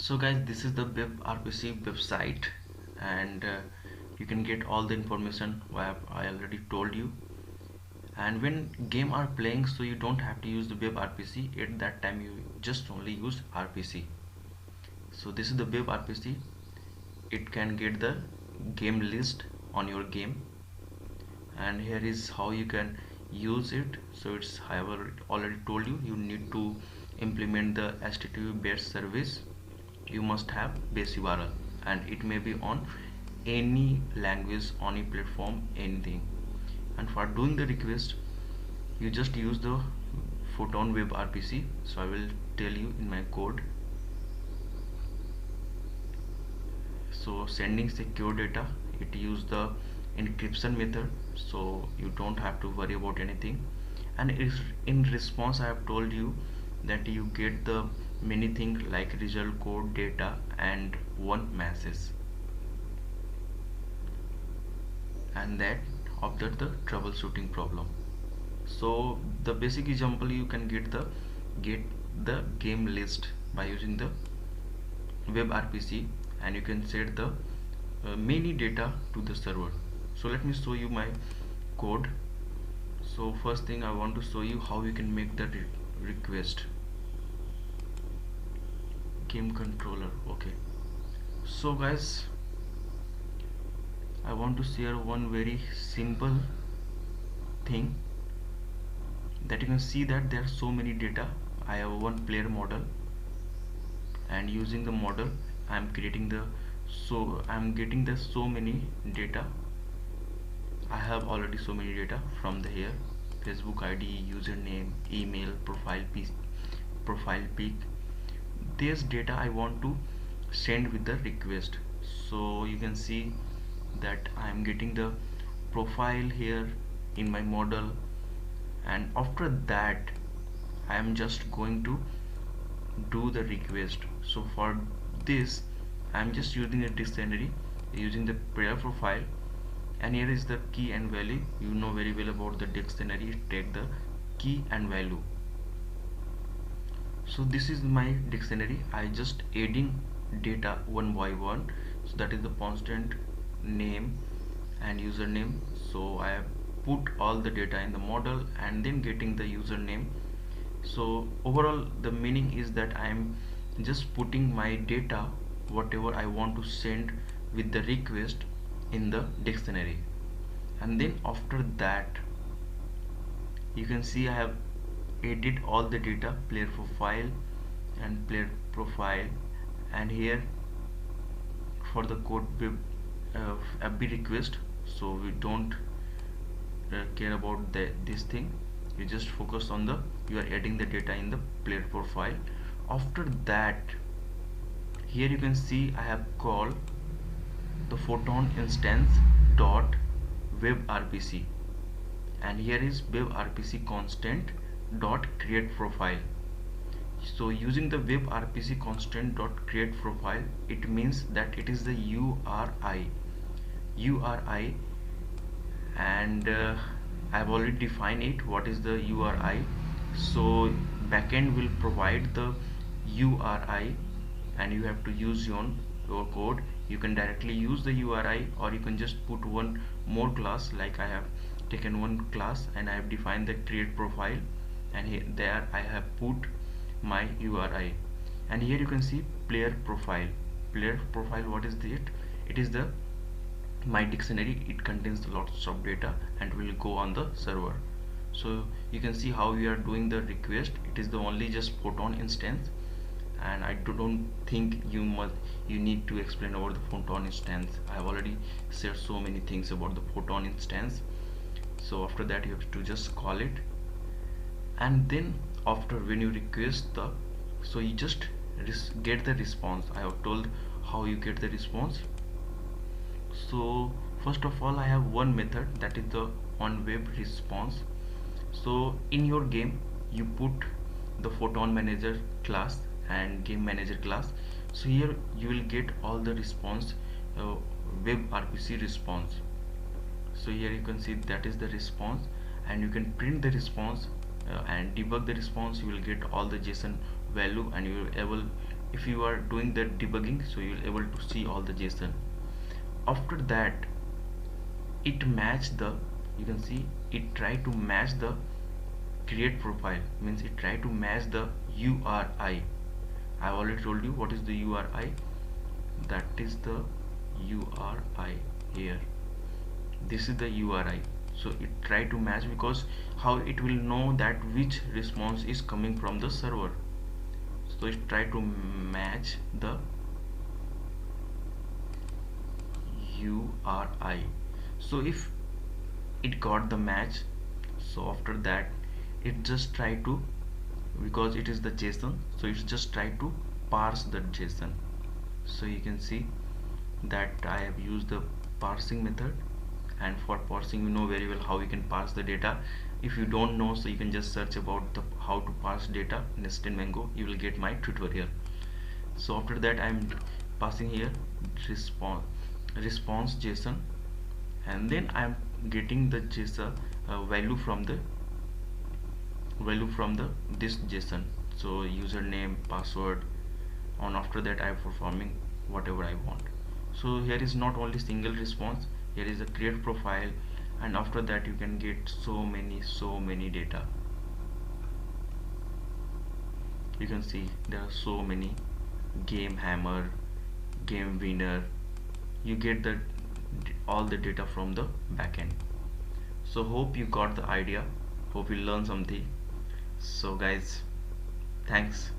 So guys, this is the WebRPC website, and you can get all the information I already told you. And when game are playing, so you don't have to use the WebRPC. At that time you just only use RPC. So this is the WebRPC. It can get the game list on your game, and here is how you can use it. So it's, I have already told you, you need to implement the HTTP based service. You must have base URL, and it may be on any language, on any platform, anything. And for doing the request, you just use the Photon Web RPC. So I will tell you in my code. So sending secure data, it use the encryption method, so you don't have to worry about anything. And if in response, I have told you that you get the many things like result code, data, and one message, and that after the troubleshooting problem. So the basic example, you can get the game list by using the web RPC, and you can set the many data to the server. So let me show you my code. So first thing, I want to show you how you can make the request. Game controller, okay. So guys, I want to share one very simple thing, that you can see that there are so many data. I have one player model, and using the model I'm creating the, so I'm getting the so many data. I have already so many data from the here: Facebook ID, username, email, profile pic. This data I want to send with the request. So you can see that I am getting the profile here in my model, and after that I am just going to do the request. So for this, I am just using a dictionary, using the player profile, and here is the key and value. You know very well about the dictionary, take the key and value. So this is my dictionary. I just adding data one by one. So that is the constant, name, and username. So I have put all the data in the model and then getting the username. So overall the meaning is that I am just putting my data, whatever I want to send with the request, in the dictionary. And then after that, you can see I have added all the data, player profile and player profile, and here for the code FB request. So we don't care about this thing. You just focus on the, you are adding the data in the player profile. After that, here you can see I have called the Photon instance dot web RPC, and here is web RPC constant dot create profile. So using the web RPC constant dot create profile, it means that it is the URI, and I've already defined it, what is the URI. So backend will provide the URI, and you have to use your code. You can directly use the URI, or you can just put one more class. Like I have taken one class and I have defined the create profile, and here there I have put my URI. And here you can see player profile. Player profile, what is it? It is the my dictionary. It contains lots of data and will go on the server. So you can see how we are doing the request. It is the only just Photon instance, and I don't think you need to explain about the Photon instance. I have already said so many things about the Photon instance. So after that, you have to just call it, and then after, when you request the, so you just get the response. I have told how you get the response. So first of all, I have one method, that is the on web response. So in your game, you put the Photon manager class and game manager class. So here you will get all the response, web RPC response. So here you can see that is the response, and you can print the response and debug the response. You will get all the JSON value, and you will able if you are doing the debugging, so you'll able to see all the JSON. After that, it match the, you can see it try to match the create profile, means it try to match the URI. I've already told you what is the URI. That is the URI here. This is the URI. So it try to match, because how it will know that which response is coming from the server. So it try to match the URI. So if it got the match, so after that it just try to, because it is the JSON, so it's just try to parse the JSON. So you can see that I have used the parsing method, and for parsing you know very well how you can parse the data. If you don't know, so you can just search about the how to parse data in StudentMango, you will get my tutorial. So after that I'm passing here response JSON, and then I'm getting the JSON value from the this JSON, so username, password, and after that I'm performing whatever I want. So here is not only single response, here is a create profile, and after that you can get so many data. You can see there are so many game hammer, game winner. You get the all the data from the backend. So hope you got the idea, hope you learned something. So guys, thanks.